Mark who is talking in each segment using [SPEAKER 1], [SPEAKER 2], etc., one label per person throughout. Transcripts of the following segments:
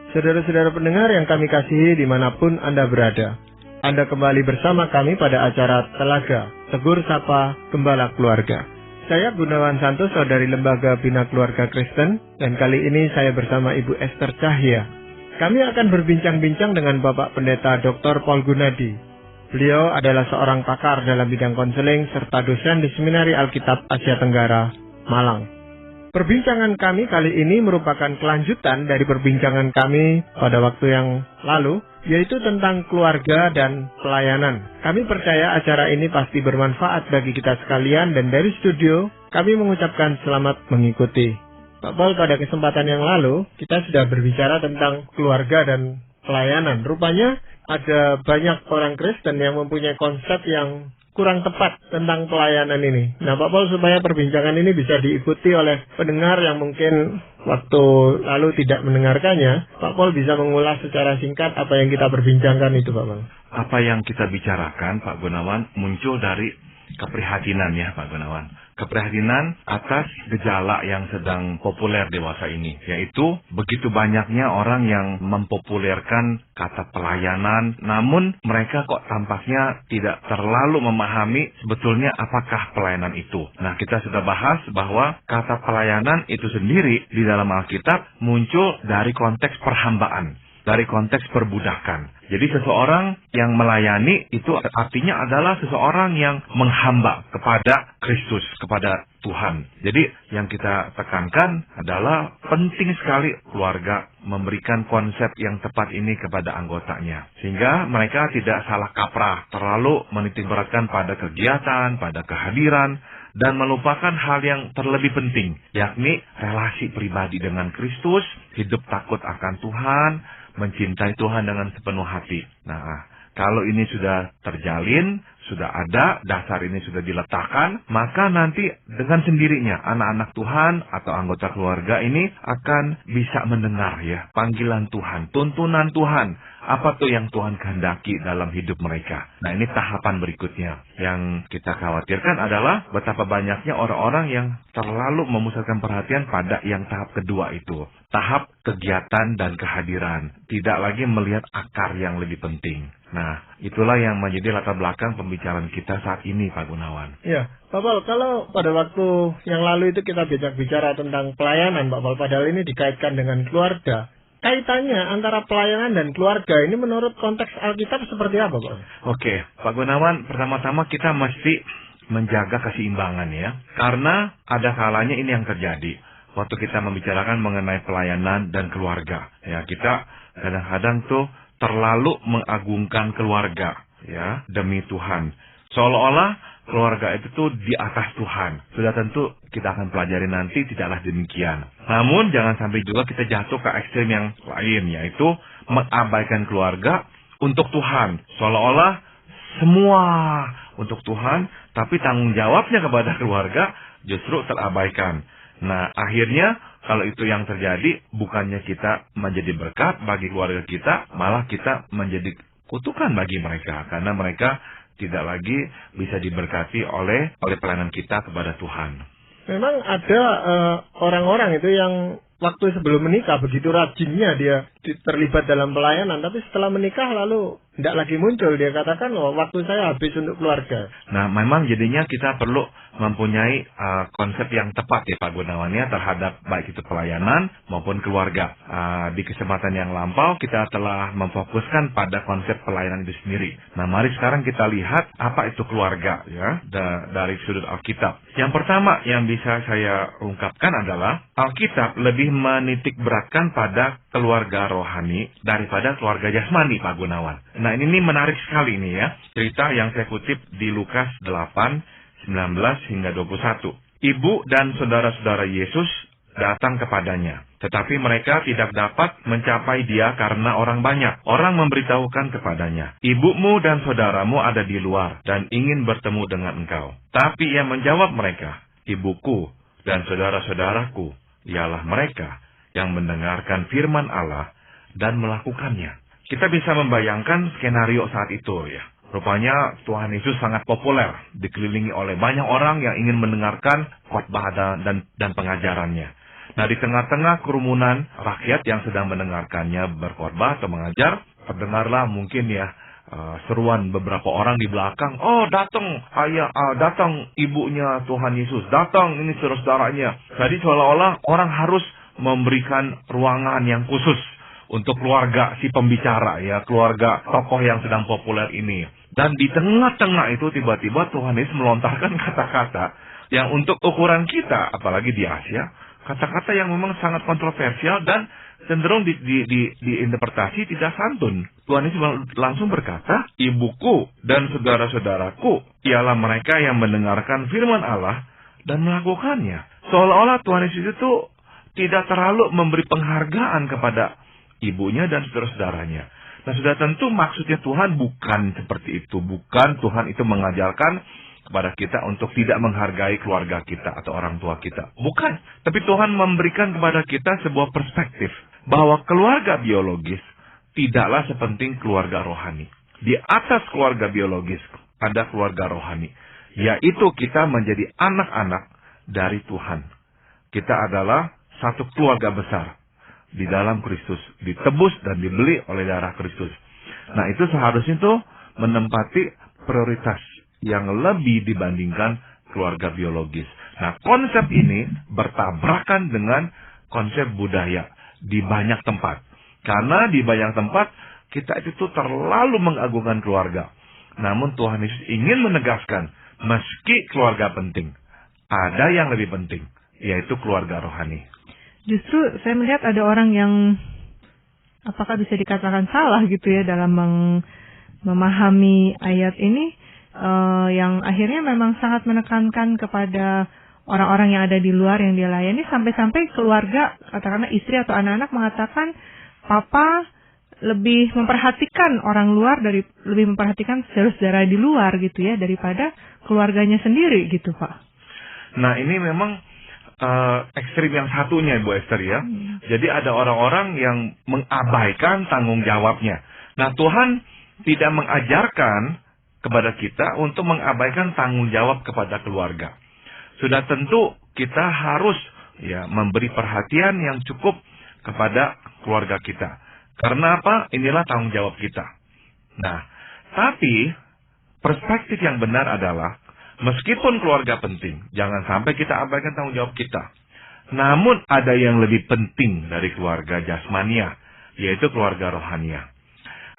[SPEAKER 1] Saudara-saudara pendengar yang kami kasihi dimanapun Anda berada, Anda kembali bersama kami pada acara Telaga, Tegur Sapa Gembala Keluarga. Saya Gunawan Santoso dari Lembaga Bina Keluarga Kristen, dan kali ini saya bersama Ibu Esther Cahya. Kami akan berbincang-bincang dengan Bapak Pendeta Dr. Paul Gunadi. Beliau adalah seorang pakar dalam bidang konseling serta dosen di Seminari Alkitab Asia Tenggara, Malang. Perbincangan kami kali ini merupakan kelanjutan dari perbincangan kami pada waktu yang lalu, yaitu tentang keluarga dan pelayanan. Kami percaya acara ini pasti bermanfaat bagi kita sekalian, dan dari studio kami mengucapkan selamat mengikuti. Pak Paul, pada kesempatan yang lalu kita sudah berbicara tentang keluarga dan pelayanan. Rupanya ada banyak orang Kristen yang mempunyai konsep yang kurang tepat tentang pelayanan ini. Nah, Pak Paul, supaya perbincangan ini bisa diikuti oleh pendengar yang mungkin waktu lalu tidak mendengarkannya, Pak Paul bisa mengulas secara singkat apa yang kita perbincangkan itu, Pak Paul.
[SPEAKER 2] Apa yang kita bicarakan, Pak Gunawan, muncul dari keprihatinan ya, Pak Gunawan. Keprihatinan atas gejala yang sedang populer dewasa ini, yaitu begitu banyaknya orang yang mempopulerkan kata pelayanan, namun mereka kok tampaknya tidak terlalu memahami sebetulnya apakah pelayanan itu. Nah, kita sudah bahas bahwa kata pelayanan itu sendiri di dalam Alkitab muncul dari konteks perhambaan, dari konteks perbudakan. Jadi seseorang yang melayani itu artinya adalah seseorang yang menghamba kepada Kristus, kepada Tuhan. Jadi yang kita tekankan adalah penting sekali keluarga memberikan konsep yang tepat ini kepada anggotanya. Sehingga mereka tidak salah kaprah, terlalu menitikberatkan pada kegiatan, pada kehadiran, dan melupakan hal yang terlebih penting, yakni relasi pribadi dengan Kristus, hidup takut akan Tuhan, mencintai Tuhan dengan sepenuh hati. Nah, kalau ini sudah terjalin, sudah ada, dasar ini sudah diletakkan, maka nanti dengan sendirinya anak-anak Tuhan atau anggota keluarga ini akan bisa mendengar ya panggilan Tuhan, tuntunan Tuhan. Apa tuh yang Tuhan kehendaki dalam hidup mereka. Nah, ini tahapan berikutnya. Yang kita khawatirkan adalah betapa banyaknya orang-orang yang terlalu memusatkan perhatian pada yang tahap kedua itu. Tahap kegiatan dan kehadiran. Tidak lagi melihat akar yang lebih penting. Nah, itulah yang menjadi latar belakang pembicaraan kita saat ini, Pak Gunawan.
[SPEAKER 1] Ya, Pak Paul, kalau pada waktu yang lalu itu kita bicara tentang pelayanan, Pak Paul, padahal ini dikaitkan dengan keluarga. Kaitannya antara pelayanan dan keluarga ini menurut konteks Alkitab seperti apa, Pak?
[SPEAKER 2] Oke, Pak Gunawan, pertama-tama kita mesti menjaga keseimbangan ya. Karena ada kalanya ini yang terjadi. Waktu kita membicarakan mengenai pelayanan dan keluarga. Ya, kita kadang-kadang tuh terlalu mengagungkan keluarga ya demi Tuhan. Seolah-olah keluarga itu tuh di atas Tuhan. Sudah tentu kita akan pelajari nanti tidaklah demikian. Namun jangan sampai juga kita jatuh ke ekstrem yang lain, yaitu mengabaikan keluarga untuk Tuhan. Seolah-olah semua untuk Tuhan, tapi tanggung jawabnya kepada keluarga justru terabaikan. Nah, akhirnya kalau itu yang terjadi, bukannya kita menjadi berkat bagi keluarga kita, malah kita menjadi kutukan bagi mereka. Karena mereka tidak lagi bisa diberkati oleh pelayanan kita kepada Tuhan.
[SPEAKER 1] Memang ada orang-orang itu yang waktu sebelum menikah begitu rajinnya dia terlibat dalam pelayanan, tapi setelah menikah lalu tidak lagi muncul. Dia katakan, waktu saya habis untuk keluarga.
[SPEAKER 2] Nah, memang jadinya kita perlu mempunyai konsep yang tepat ya Pak Gunawan ya terhadap baik itu pelayanan maupun keluarga. Di kesempatan yang lampau kita telah memfokuskan pada konsep pelayanan itu sendiri. Nah, mari sekarang kita lihat apa itu keluarga ya dari sudut Alkitab. Yang pertama yang bisa saya ungkapkan adalah Alkitab lebih menitik beratkan pada keluarga rohani daripada keluarga jasmani, Pak Gunawan. Nah, ini menarik sekali ini ya. Cerita yang saya kutip di Lukas 8:19 hingga 21. Ibu dan saudara-saudara Yesus datang kepadanya, tetapi mereka tidak dapat mencapai dia karena orang banyak. Orang memberitahukan kepadanya, "Ibumu dan saudaramu ada di luar dan ingin bertemu dengan engkau." Tapi ia menjawab mereka, "Ibuku dan saudara-saudaraku ialah mereka yang mendengarkan firman Allah dan melakukannya." Kita bisa membayangkan skenario saat itu ya. Rupanya Tuhan Yesus sangat populer, dikelilingi oleh banyak orang yang ingin mendengarkan khotbah dan pengajarannya. Nah, di tengah-tengah kerumunan rakyat yang sedang mendengarkannya berkhotbah atau mengajar, terdengarlah mungkin ya seruan beberapa orang di belakang, "Oh, datang ayah, datang ibunya Tuhan Yesus, datang ini saudara-saudaranya." Jadi seolah-olah orang harus memberikan ruangan yang khusus untuk keluarga si pembicara, ya, keluarga tokoh yang sedang populer ini. Dan di tengah-tengah itu tiba-tiba Tuhan Yesus melontarkan kata-kata yang untuk ukuran kita, apalagi di Asia, kata-kata yang memang sangat kontroversial dan cenderung diinterpretasi tidak santun. Tuhan Yesus langsung berkata, "Ibuku dan saudara-saudaraku ialah mereka yang mendengarkan firman Allah dan melakukannya." Seolah-olah Tuhan Yesus itu tidak terlalu memberi penghargaan kepada ibunya dan saudara-saudaranya. Nah, sudah tentu maksudnya Tuhan bukan seperti itu. Bukan Tuhan itu mengajarkan kepada kita untuk tidak menghargai keluarga kita atau orang tua kita. Bukan. Tapi Tuhan memberikan kepada kita sebuah perspektif bahwa keluarga biologis tidaklah sepenting keluarga rohani. Di atas keluarga biologis ada keluarga rohani, yaitu kita menjadi anak-anak dari Tuhan. Kita adalah satu keluarga besar di dalam Kristus, ditebus dan dibeli oleh darah Kristus. Nah, itu seharusnya itu menempati prioritas yang lebih dibandingkan keluarga biologis. Nah, konsep ini bertabrakan dengan konsep budaya di banyak tempat. Karena di banyak tempat kita itu terlalu mengagungkan keluarga. Namun Tuhan Yesus ingin menegaskan, meski keluarga penting, ada yang lebih penting, yaitu keluarga rohani.
[SPEAKER 3] Justru saya melihat ada orang yang apakah bisa dikatakan salah gitu ya dalam memahami ayat ini, yang akhirnya memang sangat menekankan kepada orang-orang yang ada di luar yang dia layani, sampai-sampai keluarga, katakanlah istri atau anak-anak mengatakan, "Papa lebih memperhatikan orang luar lebih memperhatikan saudara-saudara di luar gitu ya daripada keluarganya sendiri," gitu, Pak.
[SPEAKER 2] Nah, ini memang ekstrim yang satunya, Bu Esther ya. Jadi ada orang-orang yang mengabaikan tanggung jawabnya. Nah, Tuhan tidak mengajarkan kepada kita untuk mengabaikan tanggung jawab kepada keluarga. Sudah tentu kita harus ya memberi perhatian yang cukup kepada keluarga kita. Karena apa? Inilah tanggung jawab kita. Nah, tapi perspektif yang benar adalah meskipun keluarga penting, jangan sampai kita abaikan tanggung jawab kita. Namun ada yang lebih penting dari keluarga jasmania, yaitu keluarga rohania.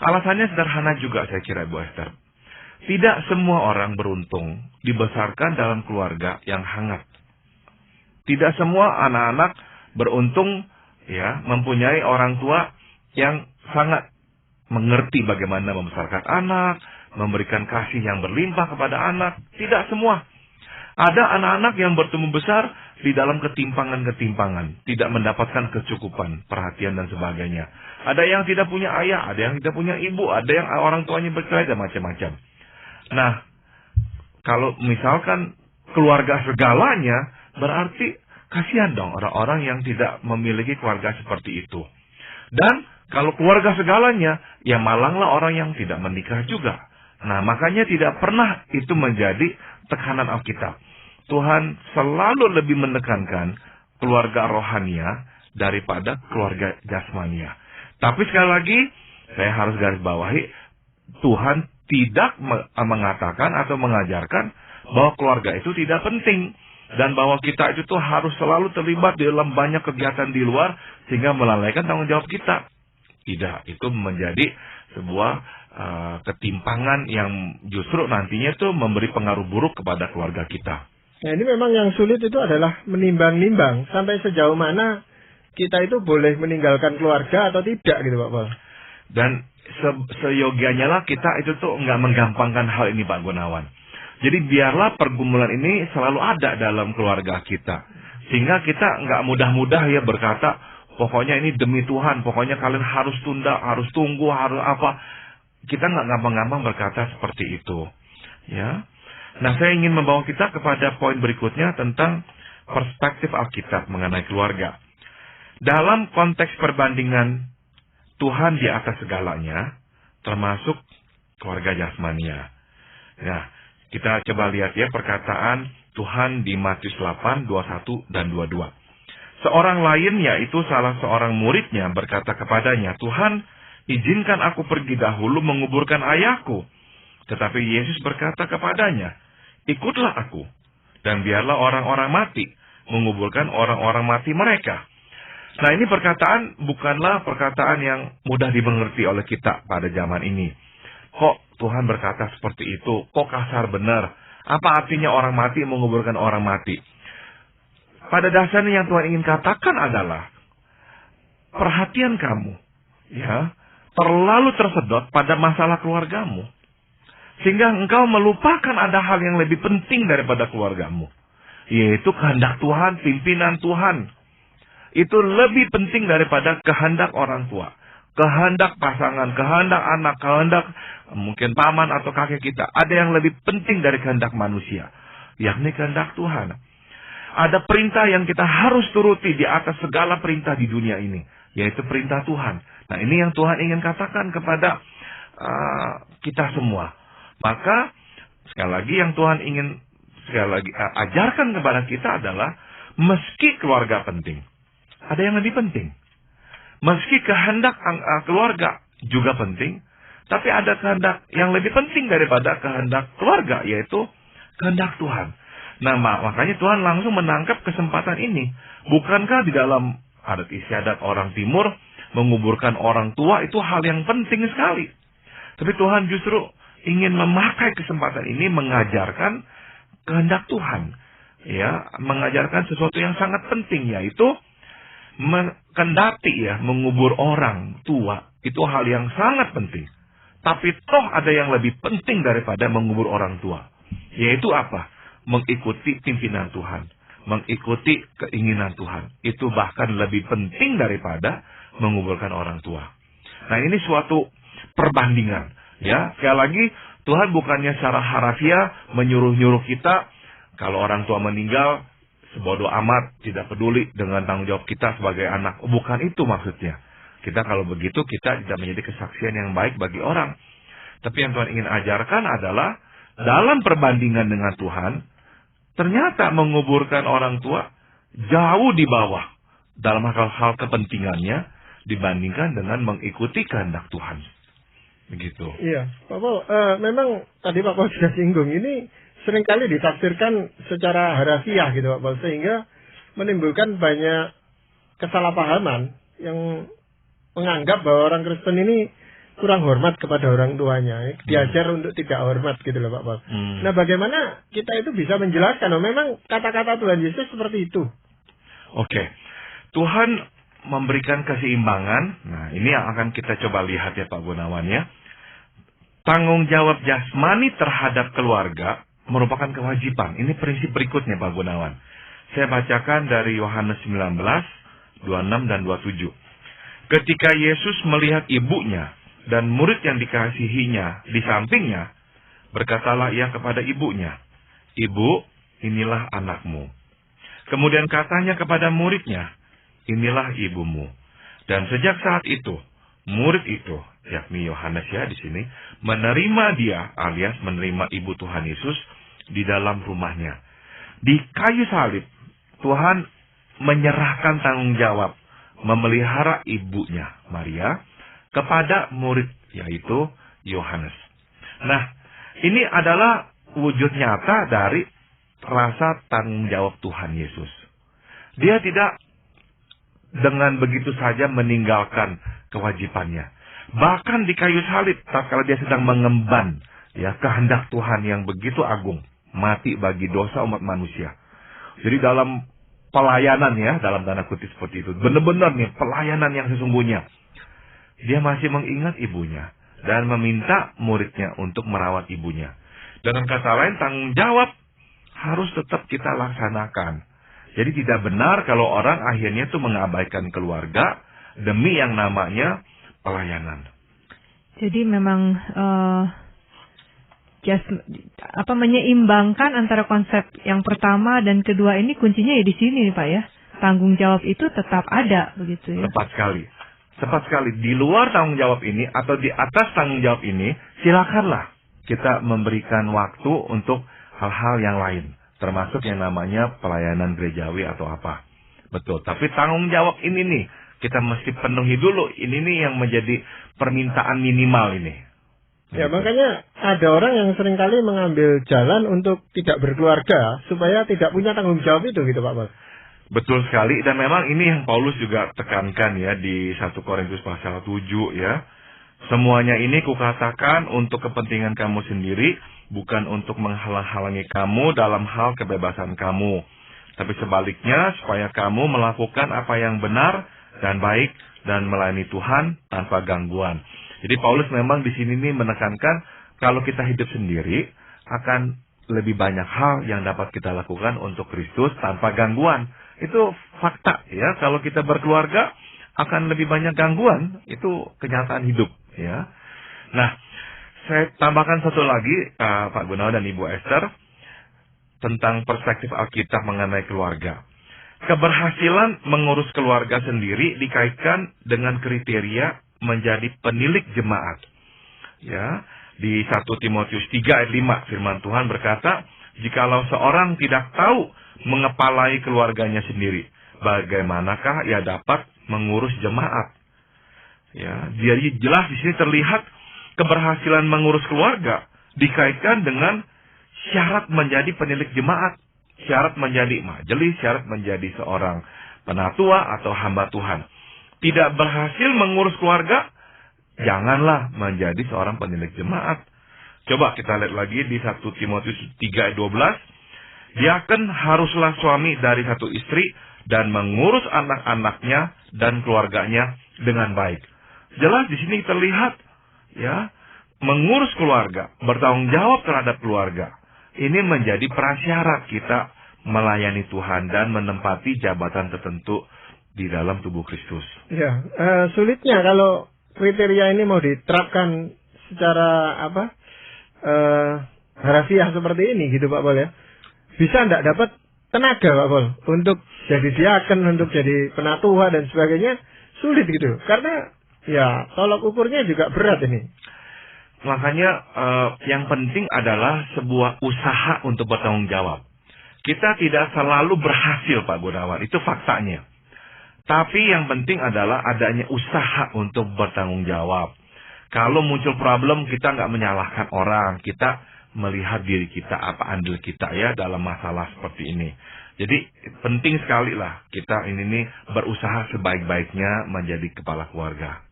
[SPEAKER 2] Alasannya sederhana juga saya kira, Bu Esther. Tidak semua orang beruntung dibesarkan dalam keluarga yang hangat. Tidak semua anak-anak beruntung ya mempunyai orang tua yang sangat mengerti bagaimana membesarkan anak, memberikan kasih yang berlimpah kepada anak. Tidak semua. Ada anak-anak yang bertumbuh besar di dalam ketimpangan-ketimpangan, tidak mendapatkan kecukupan, perhatian dan sebagainya. Ada yang tidak punya ayah, ada yang tidak punya ibu, ada yang orang tuanya bercerai dan macam-macam. Nah, kalau misalkan keluarga segalanya, berarti kasihan dong orang-orang yang tidak memiliki keluarga seperti itu. Dan kalau keluarga segalanya, ya malanglah orang yang tidak menikah juga. Nah, makanya tidak pernah itu menjadi tekanan Alkitab. Tuhan selalu lebih menekankan keluarga rohania daripada keluarga jasmania. Tapi sekali lagi, saya harus garis bawahi, Tuhan tidak mengatakan atau mengajarkan bahwa keluarga itu tidak penting. Dan bahwa kita itu harus selalu terlibat di dalam banyak kegiatan di luar sehingga melalaikan tanggung jawab kita. Tidak, itu menjadi sebuah ketimpangan yang justru nantinya itu memberi pengaruh buruk kepada keluarga kita.
[SPEAKER 1] Nah, ini memang yang sulit itu adalah menimbang-nimbang sampai sejauh mana kita itu boleh meninggalkan keluarga atau tidak gitu, Pak Paul.
[SPEAKER 2] Dan seyogianya lah kita itu tuh nggak menggampangkan hal ini, Pak Gunawan. Jadi biarlah pergumulan ini selalu ada dalam keluarga kita. Sehingga kita nggak mudah-mudah ya berkata, pokoknya ini demi Tuhan, pokoknya kalian harus tunda, harus tunggu, harus apa. Kita nggak gampang-gampang berkata seperti itu. Ya. Nah, saya ingin membawa kita kepada poin berikutnya tentang perspektif Alkitab mengenai keluarga. Dalam konteks perbandingan Tuhan di atas segalanya, termasuk keluarga jasmania. Nah, kita coba lihat ya perkataan Tuhan di Matius 8, 21 dan 22. Seorang lain, yaitu salah seorang muridnya, berkata kepadanya, "Tuhan, izinkan aku pergi dahulu menguburkan ayahku." Tetapi Yesus berkata kepadanya, "Ikutlah aku, dan biarlah orang-orang mati menguburkan orang-orang mati mereka." Nah, ini perkataan bukanlah perkataan yang mudah dimengerti oleh kita pada zaman ini. Kok Tuhan berkata seperti itu? Kok kasar benar? Apa artinya orang mati menguburkan orang mati? Pada dasarnya yang Tuhan ingin katakan adalah, perhatian kamu, ya, terlalu tersedot pada masalah keluargamu, sehingga engkau melupakan ada hal yang lebih penting daripada keluargamu, yaitu kehendak Tuhan, pimpinan Tuhan. Itu lebih penting daripada kehendak orang tua, kehendak pasangan, kehendak anak, kehendak mungkin paman atau kakek kita. Ada yang lebih penting dari kehendak manusia, yakni kehendak Tuhan. Ada perintah yang kita harus turuti di atas segala perintah di dunia ini, yaitu perintah Tuhan. Nah, ini yang Tuhan ingin katakan kepada kita semua. Maka sekali lagi yang Tuhan ingin ajarkan kepada kita adalah, meski keluarga penting, ada yang lebih penting. Meski kehendak keluarga juga penting, tapi ada kehendak yang lebih penting daripada kehendak keluarga, yaitu kehendak Tuhan. Nah, makanya Tuhan langsung menangkap kesempatan ini. Bukankah di dalam adat istiadat orang timur, menguburkan orang tua itu hal yang penting sekali. Tapi Tuhan justru ingin memakai kesempatan ini mengajarkan kehendak Tuhan. Ya, mengajarkan sesuatu yang sangat penting, yaitu kendati ya mengubur orang tua itu hal yang sangat penting. Tapi toh ada yang lebih penting daripada mengubur orang tua. Yaitu apa? Mengikuti pimpinan Tuhan, mengikuti keinginan Tuhan. Itu bahkan lebih penting daripada menguburkan orang tua. Nah, ini suatu perbandingan. Ya, sekali lagi Tuhan bukannya secara harafiah menyuruh-nyuruh kita kalau orang tua meninggal sebodoh amat, tidak peduli dengan tanggung jawab kita sebagai anak. Bukan itu maksudnya. Kita kalau begitu kita tidak menjadi kesaksian yang baik bagi orang. Tapi yang Tuhan ingin ajarkan adalah dalam perbandingan dengan Tuhan, ternyata menguburkan orang tua jauh di bawah dalam hal-hal kepentingannya dibandingkan dengan mengikuti kehendak Tuhan. Begitu.
[SPEAKER 1] Iya, Pak Paul, memang tadi Pak Paul sudah singgung, ini seringkali ditafsirkan secara harafiah gitu Pak Paul, sehingga menimbulkan banyak kesalahpahaman yang menganggap bahwa orang Kristen ini kurang hormat kepada orang tuanya, diajar untuk tidak hormat gitu loh Pak Paul. Nah, bagaimana kita itu bisa menjelaskan? Oh, memang kata-kata Tuhan Yesus seperti itu.
[SPEAKER 2] Oke. Tuhan memberikan keseimbangan. Nah, ini yang akan kita coba lihat ya Pak Gunawan ya. Tanggung jawab jasmani terhadap keluarga merupakan kewajiban. Ini prinsip berikutnya Pak Gunawan. Saya bacakan dari Yohanes 19, 26 dan 27. Ketika Yesus melihat ibunya dan murid yang dikasihinya di sampingnya, berkatalah ia kepada ibunya, "Ibu, inilah anakmu." Kemudian katanya kepada muridnya, "Inilah ibumu." Dan sejak saat itu, murid itu, yakni Yohanes ya di sini, menerima dia alias menerima ibu Tuhan Yesus di dalam rumahnya. Di kayu salib, Tuhan menyerahkan tanggung jawab memelihara ibunya, Maria, kepada murid, yaitu Yohanes. Nah, ini adalah wujud nyata dari rasa tanggung jawab Tuhan Yesus. Dia tidak dengan begitu saja meninggalkan kewajibannya. Bahkan di kayu salib, tatkala dia sedang mengemban ya kehendak Tuhan yang begitu agung, mati bagi dosa umat manusia. Jadi dalam pelayanan ya, dalam tanda kutip seperti itu, benar-benar nih pelayanan yang sesungguhnya, dia masih mengingat ibunya dan meminta muridnya untuk merawat ibunya. Dengan kata lain, tanggung jawab harus tetap kita laksanakan. Jadi tidak benar kalau orang akhirnya itu mengabaikan keluarga demi yang namanya pelayanan.
[SPEAKER 3] Jadi memang menyeimbangkan antara konsep yang pertama dan kedua ini kuncinya ya di sini nih Pak ya. Tanggung jawab itu tetap ada begitu ya.
[SPEAKER 2] Tepat sekali. Tepat sekali. Di luar tanggung jawab ini atau di atas tanggung jawab ini, silakanlah kita memberikan waktu untuk hal-hal yang lain, termasuk yang namanya pelayanan gerejawi atau apa. Betul, tapi tanggung jawab ini nih, kita mesti penuhi dulu. Ini nih yang menjadi permintaan minimal ini.
[SPEAKER 1] Ya,
[SPEAKER 2] Gitu.
[SPEAKER 1] makanya ada orang yang seringkali mengambil jalan untuk tidak berkeluarga supaya tidak punya tanggung jawab itu gitu Pak Paul.
[SPEAKER 2] Betul sekali, dan memang ini yang Paulus juga tekankan ya di 1 Korintus pasal 7 ya. Semuanya ini kukatakan untuk kepentingan kamu sendiri, bukan untuk menghalang-halangi kamu dalam hal kebebasan kamu. Tapi sebaliknya, supaya kamu melakukan apa yang benar dan baik dan melayani Tuhan tanpa gangguan. Jadi Paulus memang di sini nih menekankan kalau kita hidup sendiri akan lebih banyak hal yang dapat kita lakukan untuk Kristus tanpa gangguan. Itu fakta ya. Kalau kita berkeluarga akan lebih banyak gangguan. Itu kenyataan hidup ya. Nah, saya tambahkan satu lagi Pak Gunawan dan Ibu Esther tentang perspektif Alkitab mengenai keluarga. Keberhasilan mengurus keluarga sendiri dikaitkan dengan kriteria menjadi penilik jemaat. Ya, di 1 Timotius 3 ayat 5 firman Tuhan berkata, "Jikalau seorang tidak tahu mengepalai keluarganya sendiri, bagaimanakah ia dapat mengurus jemaat?" Ya, jadi jelas di sini terlihat keberhasilan mengurus keluarga dikaitkan dengan syarat menjadi penilik jemaat, syarat menjadi majelis, syarat menjadi seorang penatua atau hamba Tuhan. Tidak berhasil mengurus keluarga, janganlah menjadi seorang penilik jemaat. Coba kita lihat lagi di 1 Timotius 3 ayat 12. Diaken haruslah suami dari satu istri dan mengurus anak-anaknya dan keluarganya dengan baik. Jelas di sini terlihat ya, mengurus keluarga, bertanggung jawab terhadap keluarga. Ini menjadi prasyarat kita melayani Tuhan dan menempati jabatan tertentu di dalam tubuh Kristus.
[SPEAKER 1] Ya, sulitnya kalau kriteria ini mau diterapkan secara harafiah seperti ini gitu Pak Paul ya. Bisa enggak dapat tenaga Pak Paul untuk jadi diaken, untuk jadi penatua dan sebagainya, sulit gitu. Karena ya tolok ukurnya juga berat ini.
[SPEAKER 2] Makanya yang penting adalah sebuah usaha untuk bertanggung jawab. Kita tidak selalu berhasil Pak Gunawan, itu faktanya. Tapi yang penting adalah adanya usaha untuk bertanggung jawab. Kalau muncul problem, kita nggak menyalahkan orang, kita melihat diri kita, apa andil kita ya dalam masalah seperti ini. Jadi penting sekali lah kita ini berusaha sebaik-baiknya menjadi kepala keluarga.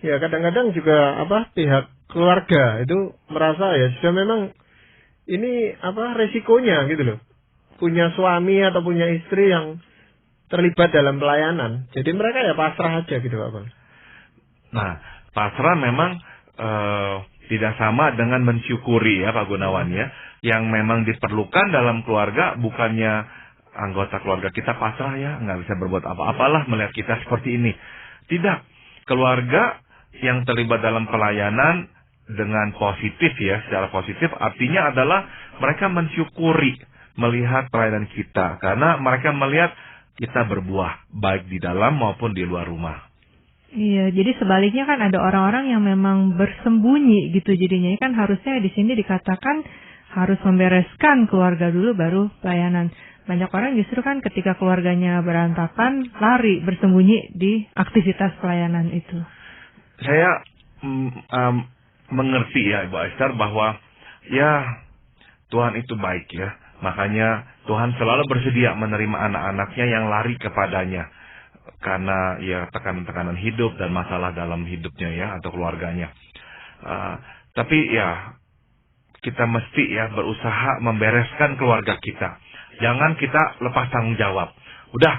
[SPEAKER 1] Ya kadang-kadang juga pihak keluarga itu merasa ya sudah memang ini resikonya gitu loh. Punya suami atau punya istri yang terlibat dalam pelayanan. Jadi mereka ya pasrah aja gitu Pak Paul.
[SPEAKER 2] Nah, pasrah memang tidak sama dengan mensyukuri ya Pak Gunawan ya. Yang memang diperlukan dalam keluarga bukannya anggota keluarga kita pasrah ya, nggak bisa berbuat apa-apalah melihat kita seperti ini. Tidak. Keluarga yang terlibat dalam pelayanan dengan positif ya, secara positif artinya adalah mereka mensyukuri melihat pelayanan kita. Karena mereka melihat kita berbuah baik di dalam maupun di luar rumah.
[SPEAKER 3] Iya, jadi sebaliknya kan ada orang-orang yang memang bersembunyi gitu jadinya. Kan harusnya di sini dikatakan harus membereskan keluarga dulu baru pelayanan. Banyak orang justru kan ketika keluarganya berantakan lari bersembunyi di aktivitas pelayanan itu.
[SPEAKER 2] Saya mengerti ya Ibu Esther bahwa ya Tuhan itu baik ya. Makanya Tuhan selalu bersedia menerima anak-anaknya yang lari kepadanya. Karena ya tekanan-tekanan hidup dan masalah dalam hidupnya ya atau keluarganya. Tapi ya kita mesti ya berusaha membereskan keluarga kita. Jangan kita lepas tanggung jawab. Udah,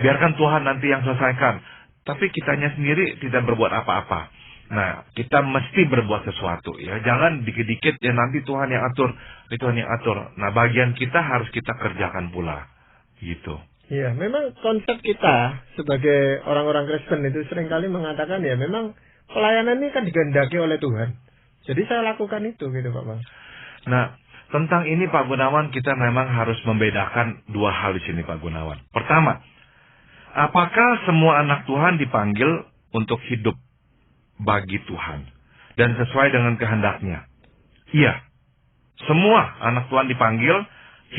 [SPEAKER 2] biarkan Tuhan nanti yang selesaikan. Tapi kitanya sendiri tidak berbuat apa-apa. Nah, kita mesti berbuat sesuatu ya. Jangan dikit-dikit ya nanti Tuhan yang atur, Tuhan yang atur. Nah, bagian kita harus kita kerjakan pula. Gitu.
[SPEAKER 1] Iya, memang konsep kita sebagai orang-orang Kristen itu seringkali mengatakan ya memang pelayanan ini kan digendaki oleh Tuhan. Jadi saya lakukan itu gitu Pak Bang.
[SPEAKER 2] Nah, tentang ini Pak Gunawan kita memang harus membedakan dua hal di sini Pak Gunawan. Pertama, apakah semua anak Tuhan dipanggil untuk hidup bagi Tuhan dan sesuai dengan kehendaknya? Iya, semua anak Tuhan dipanggil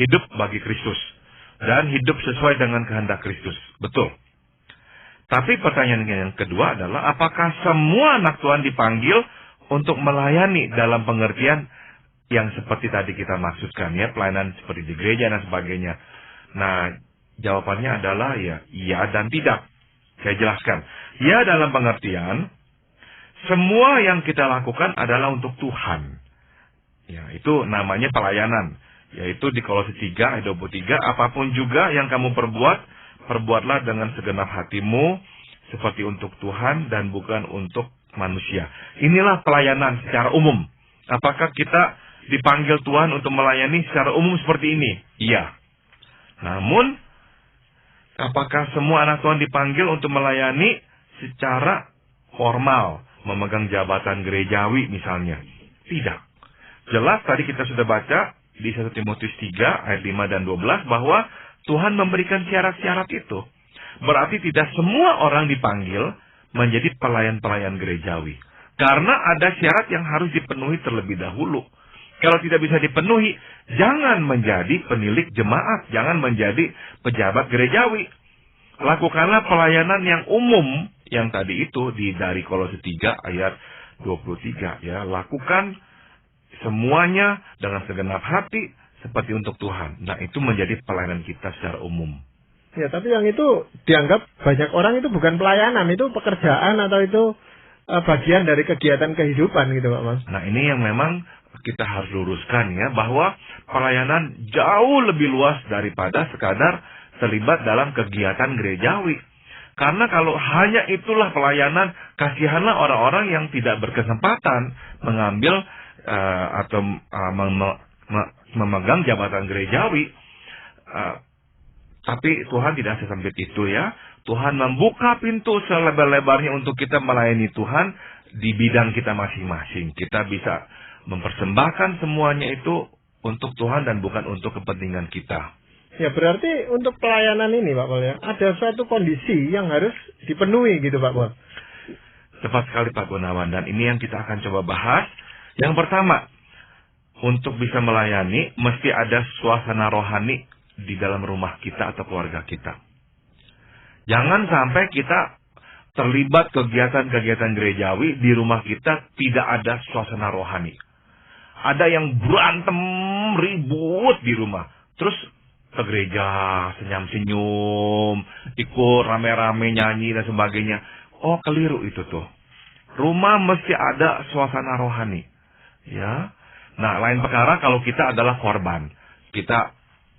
[SPEAKER 2] hidup bagi Kristus. dan hidup sesuai dengan kehendak Kristus. Betul. Tapi pertanyaan yang kedua adalah, apakah semua anak Tuhan dipanggil untuk melayani dalam pengertian yang seperti tadi kita maksudkan, ya, pelayanan seperti di gereja dan sebagainya? Nah, jawabannya adalah ya dan tidak. Saya jelaskan. Ya, dalam pengertian semua yang kita lakukan adalah untuk Tuhan. Ya, itu namanya pelayanan. Yaitu di Kolose 3 ayat 23, apapun juga yang kamu perbuat, perbuatlah dengan segenap hatimu seperti untuk Tuhan dan bukan untuk manusia. Inilah pelayanan secara umum. Apakah kita dipanggil Tuhan untuk melayani secara umum seperti ini? Iya. Namun, apakah semua anak Tuhan dipanggil untuk melayani secara formal, memegang jabatan gerejawi misalnya? Tidak. Jelas tadi kita sudah baca di 1 Timotius 3 ayat 5 dan 12 bahwa Tuhan memberikan syarat-syarat itu. Berarti tidak semua orang dipanggil menjadi pelayan-pelayan gerejawi. Karena ada syarat yang harus dipenuhi terlebih dahulu. Kalau tidak bisa dipenuhi, jangan menjadi penilik jemaat, jangan menjadi pejabat gerejawi. Lakukanlah pelayanan yang umum yang tadi itu dari Kolose 3 ayat 23, ya. Lakukan semuanya dengan segenap hati seperti untuk Tuhan. Nah, itu menjadi pelayanan kita secara umum.
[SPEAKER 1] Ya, tapi yang itu dianggap banyak orang itu bukan pelayanan, itu pekerjaan atau itu bagian dari kegiatan kehidupan gitu, Pak Mas.
[SPEAKER 2] Nah, ini yang memang kita harus luruskan, ya, bahwa pelayanan jauh lebih luas daripada sekadar terlibat dalam kegiatan gerejawi. Karena kalau hanya itulah pelayanan, kasihanlah orang-orang yang tidak berkesempatan mengambil atau memegang jabatan gerejawi. Tapi Tuhan tidak sesempit itu, ya. Tuhan membuka pintu selebar-lebarnya untuk kita melayani Tuhan di bidang kita masing-masing. Kita bisa mempersembahkan semuanya itu untuk Tuhan dan bukan untuk kepentingan kita.
[SPEAKER 1] Ya, berarti untuk pelayanan ini, Pak Pol, ya, ada suatu kondisi yang harus dipenuhi gitu, Pak Pol.
[SPEAKER 2] Tepat sekali, Pak Gunawan, dan ini yang kita akan coba bahas. Yang pertama, untuk bisa melayani, mesti ada suasana rohani di dalam rumah kita atau keluarga kita. Jangan sampai kita terlibat kegiatan-kegiatan gerejawi, di rumah kita tidak ada suasana rohani. Ada yang berantem, ribut di rumah. Terus ke gereja, senyum-senyum, ikut rame-rame nyanyi dan sebagainya. Oh, keliru itu tuh. Rumah mesti ada suasana rohani. Ya. Nah, lain perkara kalau kita adalah korban. Kita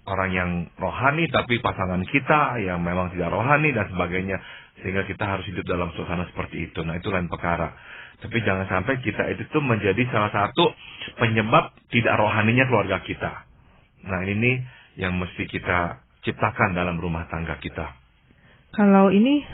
[SPEAKER 2] orang yang rohani, tapi pasangan kita yang memang tidak rohani dan sebagainya. Sehingga kita harus hidup dalam suasana seperti itu. Nah, itu lain perkara. Tapi jangan sampai kita itu tuh menjadi salah satu penyebab tidak rohaninya keluarga kita. Nah, ini yang mesti kita ciptakan dalam rumah tangga kita.
[SPEAKER 3] Kalau ini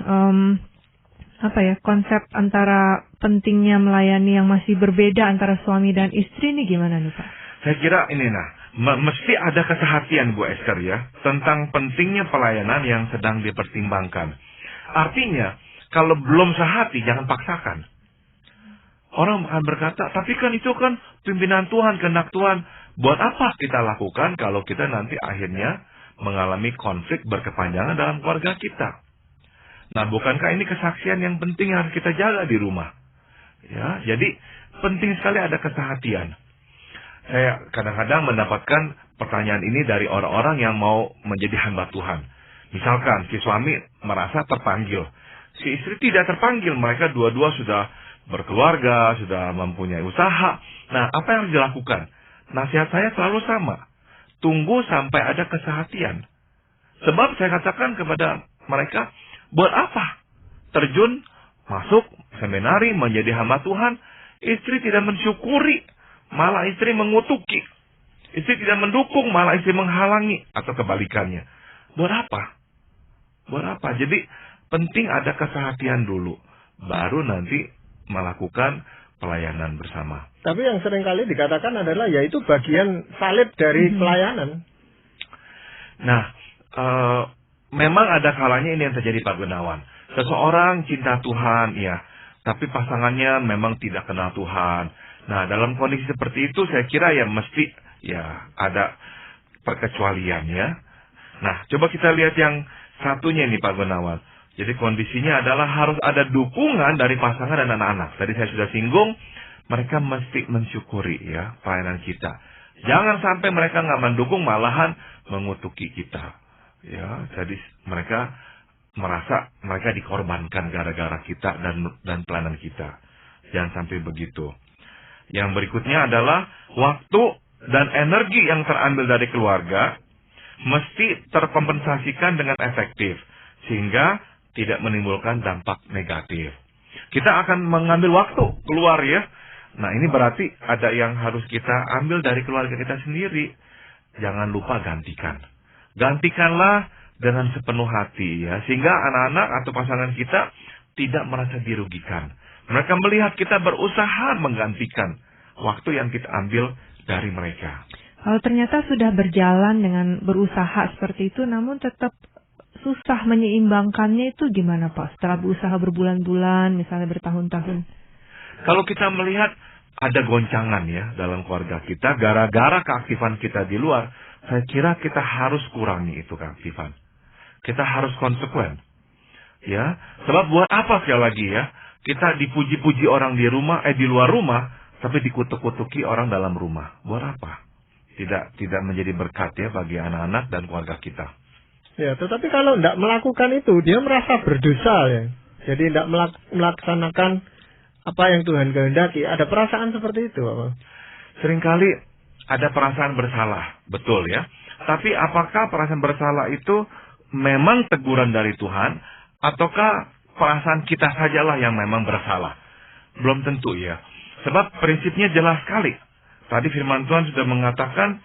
[SPEAKER 3] konsep antara pentingnya melayani yang masih berbeda antara suami dan istri ini gimana nih, Pak?
[SPEAKER 2] Saya kira ini mesti ada kesehatian, Bu Esther, ya, tentang pentingnya pelayanan yang sedang dipertimbangkan. Artinya, kalau belum sehati jangan paksakan. Orang akan berkata, tapi kan itu kan pimpinan Tuhan, kehendak Tuhan. Buat apa kita lakukan kalau kita nanti akhirnya mengalami konflik berkepanjangan dalam keluarga kita? Nah, bukankah ini kesaksian yang penting yang harus kita jaga di rumah? Ya, jadi penting sekali ada kesehatian. Saya kadang-kadang mendapatkan pertanyaan ini dari orang-orang yang mau menjadi hamba Tuhan. Misalkan si suami merasa terpanggil, si istri tidak terpanggil, mereka dua-dua sudah berkeluarga, sudah mempunyai usaha. Nah, apa yang harus dilakukan? Nasihat saya selalu sama. Tunggu sampai ada kesehatian. Sebab saya katakan kepada mereka, buat apa terjun masuk seminari menjadi hamba Tuhan, istri tidak mensyukuri, malah istri mengutuki. Istri tidak mendukung, malah istri menghalangi, atau kebalikannya. Buat apa? Buat apa? Jadi penting ada kesehatian dulu, baru nanti melakukan pelayanan bersama.
[SPEAKER 1] Tapi yang seringkali dikatakan adalah yaitu bagian salib dari pelayanan.
[SPEAKER 2] Nah, memang ada kalanya ini yang terjadi, Pak Gunawan. Seseorang cinta Tuhan, ya, tapi pasangannya memang tidak kenal Tuhan. Nah, dalam kondisi seperti itu saya kira ya mesti ya ada perkecualian, ya. Nah, coba kita lihat yang satunya nih Pak Gunawan. Jadi kondisinya adalah harus ada dukungan dari pasangan dan anak-anak. Tadi saya sudah singgung, mereka mesti mensyukuri ya pelayanan kita. Jangan sampai mereka nggak mendukung, malahan mengutuki kita. Ya, jadi mereka merasa mereka dikorbankan gara-gara kita dan pelayanan kita. Jangan sampai begitu. Yang berikutnya adalah waktu dan energi yang terambil dari keluarga mesti terkompensasikan dengan efektif, sehingga tidak menimbulkan dampak negatif. Kita akan mengambil waktu keluar ya. Nah ini berarti ada yang harus kita ambil dari keluarga kita sendiri. Jangan lupa gantikan. Gantikanlah dengan sepenuh hati ya, sehingga anak-anak atau pasangan kita tidak merasa dirugikan. Mereka melihat kita berusaha menggantikan waktu yang kita ambil dari mereka.
[SPEAKER 3] Kalau ternyata sudah berjalan dengan berusaha seperti itu, namun tetap susah menyeimbangkannya, itu gimana Pak? Setelah berusaha berbulan-bulan, misalnya bertahun-tahun.
[SPEAKER 2] Kalau kita melihat ada goncangan ya dalam keluarga kita, gara-gara keaktifan kita di luar, saya kira kita harus kurangi itu keaktifan. Kita harus konsekuen. Ya, sebab buat apa sekali lagi ya? Kita dipuji-puji orang di luar rumah, tapi dikutuk-kutuki orang dalam rumah. Buat apa? Tidak menjadi berkat ya bagi anak-anak dan keluarga kita.
[SPEAKER 1] Ya, tetapi kalau tidak melakukan itu, dia merasa berdosa ya. Jadi tidak melaksanakan apa yang Tuhan kehendaki. Ada perasaan seperti itu, Bapak?
[SPEAKER 2] Seringkali ada perasaan bersalah, betul ya. Tapi apakah perasaan bersalah itu memang teguran dari Tuhan, ataukah perasaan kita sajalah yang memang bersalah? Belum tentu ya. Sebab prinsipnya jelas sekali. Tadi firman Tuhan sudah mengatakan,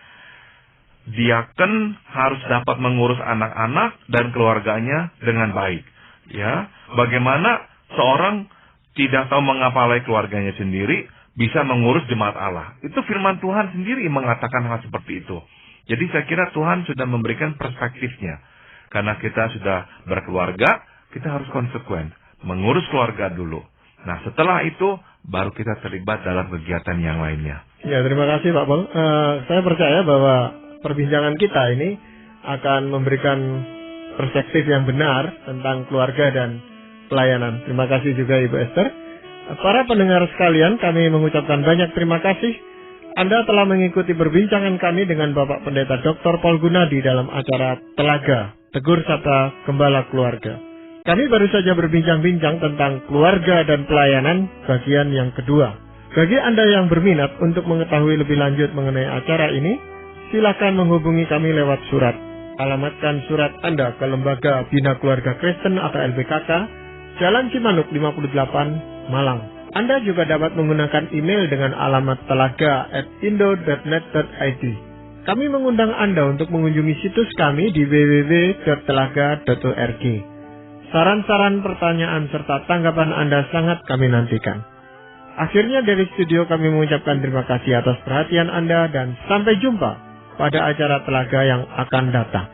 [SPEAKER 2] diaken harus dapat mengurus anak-anak dan keluarganya dengan baik. Ya, bagaimana seorang tidak tahu mengapalai keluarganya sendiri bisa mengurus jemaat Allah? Itu firman Tuhan sendiri mengatakan hal seperti itu. Jadi saya kira Tuhan sudah memberikan perspektifnya. Karena kita sudah berkeluarga, kita harus konsekuen mengurus keluarga dulu. Nah, setelah itu baru kita terlibat dalam kegiatan yang lainnya.
[SPEAKER 1] Ya, terima kasih Pak Paul. Saya percaya bahwa perbincangan kita ini akan memberikan perspektif yang benar tentang keluarga dan pelayanan. Terima kasih juga Ibu Esther. Para pendengar sekalian, kami mengucapkan banyak terima kasih. Anda telah mengikuti perbincangan kami dengan Bapak Pendeta Dr. Paul Gunadi dalam acara Telaga, Tegur Sapa Gembala Keluarga. Kami baru saja berbincang-bincang tentang keluarga dan pelayanan bagian yang kedua. Bagi Anda yang berminat untuk mengetahui lebih lanjut mengenai acara ini, silakan menghubungi kami lewat surat. Alamatkan surat Anda ke Lembaga Bina Keluarga Kristen atau LBKK, Jalan Cimanuk 58, Malang. Anda juga dapat menggunakan email dengan alamat telaga@indo.net.id. Kami mengundang Anda untuk mengunjungi situs kami di www.telaga.org. Saran-saran, pertanyaan, serta tanggapan Anda sangat kami nantikan. Akhirnya dari studio kami mengucapkan terima kasih atas perhatian Anda dan sampai jumpa pada acara Telaga yang akan datang.